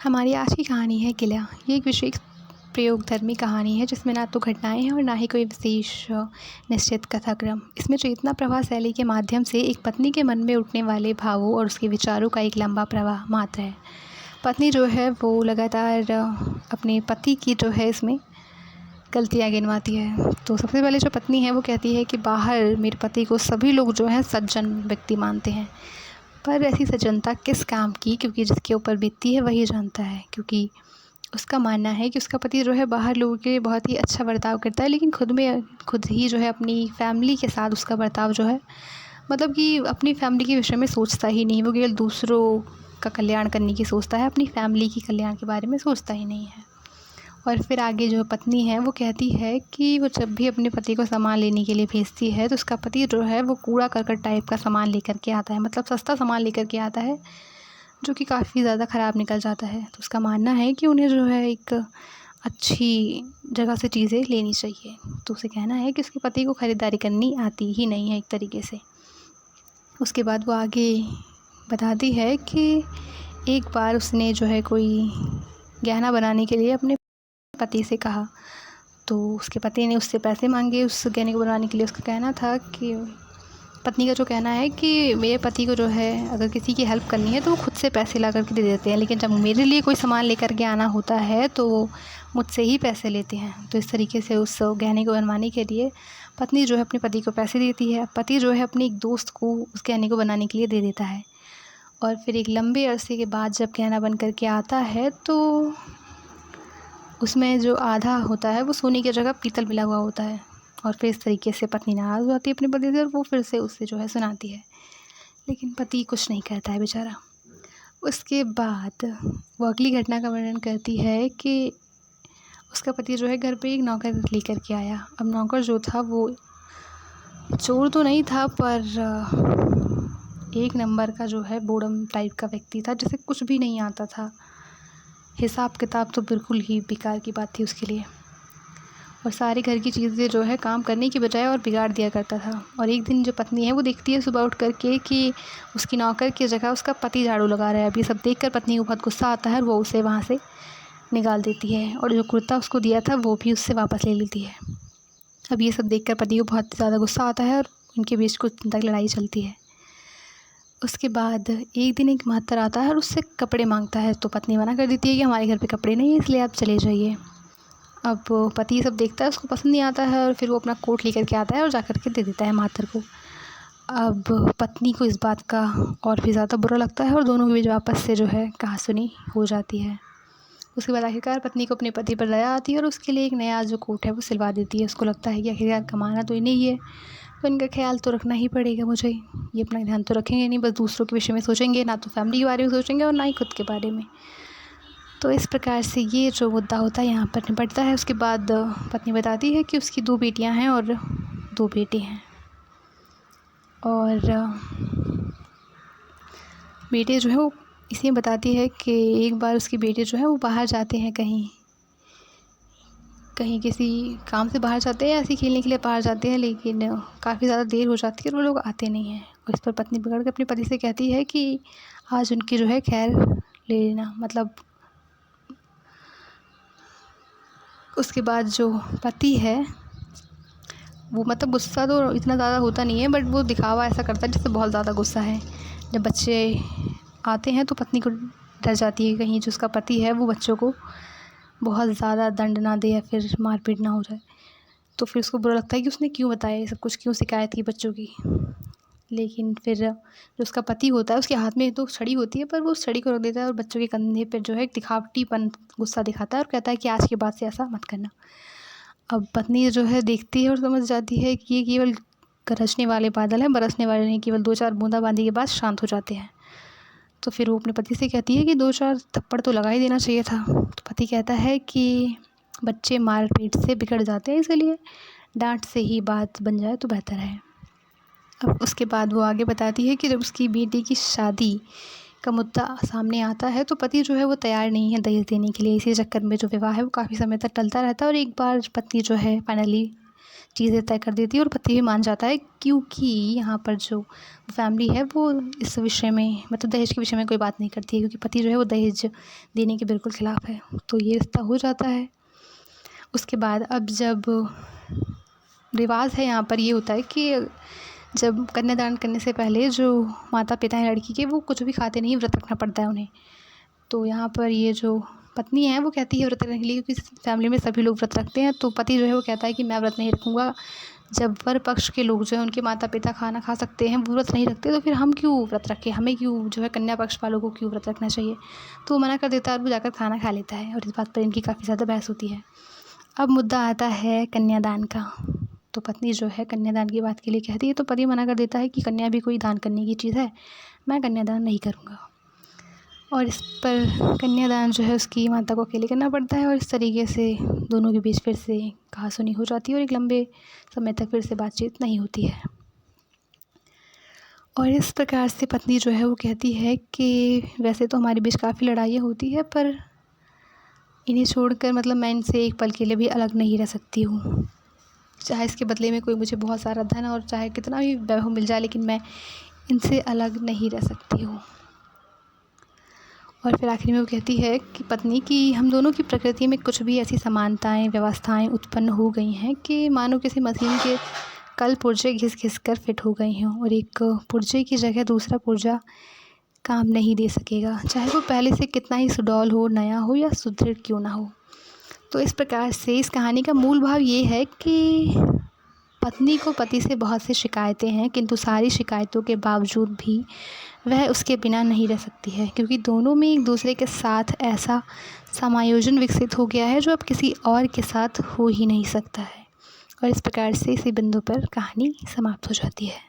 हमारी आज की कहानी है किला। ये एक विशेष प्रयोगधर्मी कहानी है जिसमें ना तो घटनाएं हैं और ना ही कोई विशेष निश्चित कथाक्रम। इसमें चेतना प्रवाह शैली के माध्यम से एक पत्नी के मन में उठने वाले भावों और उसके विचारों का एक लंबा प्रवाह मात्र है। पत्नी जो है वो लगातार अपने पति की जो है इसमें गलतियाँ गिनवाती है। तो सबसे पहले जो पत्नी है वो कहती है कि बाहर मेरे पति को सभी लोग जो हैं सज्जन व्यक्ति मानते हैं, पर ऐसी सज्जनता किस काम की, क्योंकि जिसके ऊपर बीतती है वही जानता है। क्योंकि उसका मानना है कि उसका पति जो है बाहर लोगों के लिए बहुत ही अच्छा बर्ताव करता है, लेकिन खुद ही जो है अपनी फैमिली के साथ उसका बर्ताव जो है मतलब कि अपनी फैमिली के विषय में सोचता ही नहीं। वो केवल दूसरों का कल्याण करने की सोचता है, अपनी फैमिली की कल्याण के बारे में सोचता ही नहीं है। और फिर आगे जो पत्नी है वो कहती है कि वो जब भी अपने पति को सामान लेने के लिए भेजती है तो उसका पति जो है वो कूड़ा करकट टाइप का सामान लेकर के आता है, मतलब सस्ता सामान लेकर के आता है जो कि काफ़ी ज़्यादा ख़राब निकल जाता है। तो उसका मानना है कि उन्हें जो है एक अच्छी जगह से चीज़ें लेनी चाहिए। तो उसे कहना है कि उसके पति को ख़रीदारी करनी आती ही नहीं है एक तरीके से। उसके बाद वो आगे बताती है कि एक बार उसने जो है कोई गहना बनाने के लिए अपने पति से कहा, तो उसके पति ने उससे पैसे मांगे उस गहने को बनवाने के लिए। उसका कहना था कि पत्नी का जो कहना है कि मेरे पति को जो है अगर किसी की हेल्प करनी है तो वो खुद से पैसे ला करके दे देते हैं, लेकिन जब मेरे लिए कोई सामान लेकर के आना होता है तो वो मुझसे ही पैसे लेते हैं। तो इस तरीके से उस गहने को बनवाने के लिए पत्नी जो है अपने पति को पैसे देती है। पति जो है अपने एक दोस्त को उस गहने को बनाने के लिए दे देता है। और फिर एक लंबे अरसे के बाद जब गहना बन कर के आता है तो उसमें जो आधा होता है वो सोने की जगह पीतल मिला हुआ होता है। और फिर इस तरीके से पत्नी नाराज़ हो जाती है अपने पति से और वो फिर से उससे जो है सुनाती है, लेकिन पति कुछ नहीं करता है बेचारा। उसके बाद वो अगली घटना का वर्णन करती है कि उसका पति जो है घर पे एक नौकर लेकर के आया। अब नौकर जो था वो चोर तो नहीं था, पर एक नंबर का जो है बोड़म टाइप का व्यक्ति था जिसे कुछ भी नहीं आता था। हिसाब किताब तो बिल्कुल ही बेकार की बात थी उसके लिए, और सारी घर की चीज़ें जो है काम करने की बजाय और बिगाड़ दिया करता था। और एक दिन जो पत्नी है वो देखती है सुबह उठ करके कि उसकी नौकर की जगह उसका पति झाड़ू लगा रहा है। अब ये सब देखकर पत्नी को बहुत गुस्सा आता है और वो उसे वहाँ से निकाल देती है और जो कुर्ता उसको दिया था वो भी उससे वापस ले लेती है। अब ये सब देखकर पति को बहुत ज़्यादा गुस्सा आता है और उनके बीच कुछ दिन तक लड़ाई चलती है। उसके बाद एक दिन एक माहतर आता है और उससे कपड़े मांगता है, तो पत्नी मना कर देती है कि हमारे घर पे कपड़े नहीं है, इसलिए आप चले जाइए। अब पति सब देखता है, उसको पसंद नहीं आता है और फिर वो अपना कोट लेकर के आता है और जा कर के दे देता है माहतर को। अब पत्नी को इस बात का और भी ज़्यादा बुरा लगता है और दोनों के बीच वापस से जो है कहासुनी हो जाती है। उसके बाद आखिरकार पत्नी को अपने पति पर दया आती है और उसके लिए एक नया जो कोट है वो सिलवा देती है। उसको लगता है कि आखिरकार कमाना तो इन्हें ही है, तो इनका ख्याल तो रखना ही पड़ेगा मुझे। ये अपना ध्यान तो रखेंगे नहीं, बस दूसरों के विषय में सोचेंगे, ना तो फैमिली के बारे में सोचेंगे और ना ही खुद के बारे में। तो इस प्रकार से ये जो मुद्दा होता है यहाँ पर निपटता है। उसके बाद पत्नी बताती है कि उसकी 2 बेटियाँ हैं और 2 बेटे हैं, और बेटे जो है वो इसलिए बताती है कि एक बार उसके बेटे जो है वो बाहर जाते हैं, कहीं किसी काम से बाहर जाते हैं, ऐसे खेलने के लिए बाहर जाते हैं, लेकिन काफ़ी ज़्यादा देर हो जाती है और वो लोग आते नहीं हैं। और इस पर पत्नी बिगड़ के अपने पति से कहती है कि आज उनकी जो है खैर ले लेना। मतलब उसके बाद जो पति है वो मतलब गुस्सा तो इतना ज़्यादा होता नहीं है, बट वो दिखावा ऐसा करता है जैसे बहुत ज़्यादा गुस्सा है। जब बच्चे आते हैं तो पत्नी को डर जाती है कहीं जो उसका पति है वो बच्चों को बहुत ज़्यादा दंड ना दे या फिर मारपीट ना हो जाए। तो फिर उसको बुरा लगता है कि उसने क्यों बताया ये सब कुछ, क्यों शिकायत की बच्चों की। लेकिन फिर जो उसका पति होता है उसके हाथ में तो छड़ी होती है, पर वो उस छड़ी को रख देता है और बच्चों के कंधे पर जो है एक दिखावटीपन गुस्सा दिखाता है और कहता है कि आज के बाद से ऐसा मत करना। अब पत्नी जो है देखती है और समझ जाती है कि ये केवल गरजने वाले बादल हैं, बरसने वाले नहीं, केवल 2-4 बूंदाबांदी के बाद शांत हो जाते हैं। तो फिर वो अपने पति से कहती है कि 2-4 थप्पड़ तो लगा ही देना चाहिए था। तो पति कहता है कि बच्चे मारपीट से बिगड़ जाते हैं, इसलिए डांट से ही बात बन जाए तो बेहतर है। अब उसके बाद वो आगे बताती है कि जब उसकी बेटी की शादी का मुद्दा सामने आता है तो पति जो है वो तैयार नहीं है दहेज देने के लिए। इसी चक्कर में जो विवाह है वो काफ़ी समय तक टलता रहता है और एक बार पत्नी जो है फाइनली चीज़ें तय कर देती है और पति भी मान जाता है, क्योंकि यहाँ पर जो फैमिली है वो इस विषय में मतलब दहेज के विषय में कोई बात नहीं करती है, क्योंकि पति जो है वो दहेज देने के बिल्कुल ख़िलाफ़ है। तो ये रिश्ता हो जाता है। उसके बाद अब जब रिवाज है यहाँ पर ये होता है कि जब कन्यादान करने से पहले जो माता पिता हैं लड़की के, वो कुछ भी खाते नहीं, व्रत रखना पड़ता है उन्हें। तो यहाँ पर ये जो पत्नी है वो कहती है व्रत रखने के लिए, क्योंकि फैमिली में सभी लोग व्रत रखते हैं। तो पति जो है वो कहता है कि मैं व्रत नहीं रखूँगा। जब वर पक्ष के लोग जो है उनके माता पिता खाना खा सकते हैं, वो व्रत नहीं रखते, तो फिर हम क्यों व्रत रखें, हमें क्यों जो है कन्या पक्ष वालों को क्यों व्रत रखना चाहिए। तो वो मना कर देता है और वो जाकर खाना खा लेता है, और इस बात पर इनकी काफ़ी ज़्यादा बहस होती है। अब मुद्दा आता है कन्यादान का। तो पत्नी जो है कन्यादान की बात के लिए कहती है, तो पति मना कर देता है कि कन्या भी कोई दान करने की चीज़ है, मैं कन्यादान नहीं करूँगा। और इस पर कन्यादान जो है उसकी माता को अकेले करना पड़ता है, और इस तरीके से दोनों के बीच फिर से कहासुनी हो जाती है और एक लंबे समय तक फिर से बातचीत नहीं होती है। और इस प्रकार से पत्नी जो है वो कहती है कि वैसे तो हमारे बीच काफ़ी लड़ाइयाँ होती है, पर इन्हें छोड़कर मतलब मैं इनसे एक पल के लिए भी अलग नहीं रह सकती हूँ। चाहे इसके बदले में कोई मुझे बहुत सारा धन और चाहे कितना भी वैभव मिल जाए, लेकिन मैं इनसे अलग नहीं रह सकती हूँ। और फिर आखिर में वो कहती है कि पत्नी कि हम दोनों की प्रकृति में कुछ भी ऐसी समानताएं व्यवस्थाएं उत्पन्न हो गई हैं कि मानो किसी मशीन के कल पुर्जे घिस घिस कर फिट हो गई हों, और एक पुर्जे की जगह दूसरा पुर्जा काम नहीं दे सकेगा, चाहे वो पहले से कितना ही सुडौल हो, नया हो या सुदृढ़ क्यों ना हो। तो इस प्रकार से इस कहानी का मूल भाव ये है कि पत्नी को पति से बहुत सी शिकायतें हैं, किंतु सारी शिकायतों के बावजूद भी वह उसके बिना नहीं रह सकती है, क्योंकि दोनों में एक दूसरे के साथ ऐसा समायोजन विकसित हो गया है जो अब किसी और के साथ हो ही नहीं सकता है। और इस प्रकार से इसी बिंदु पर कहानी समाप्त हो जाती है।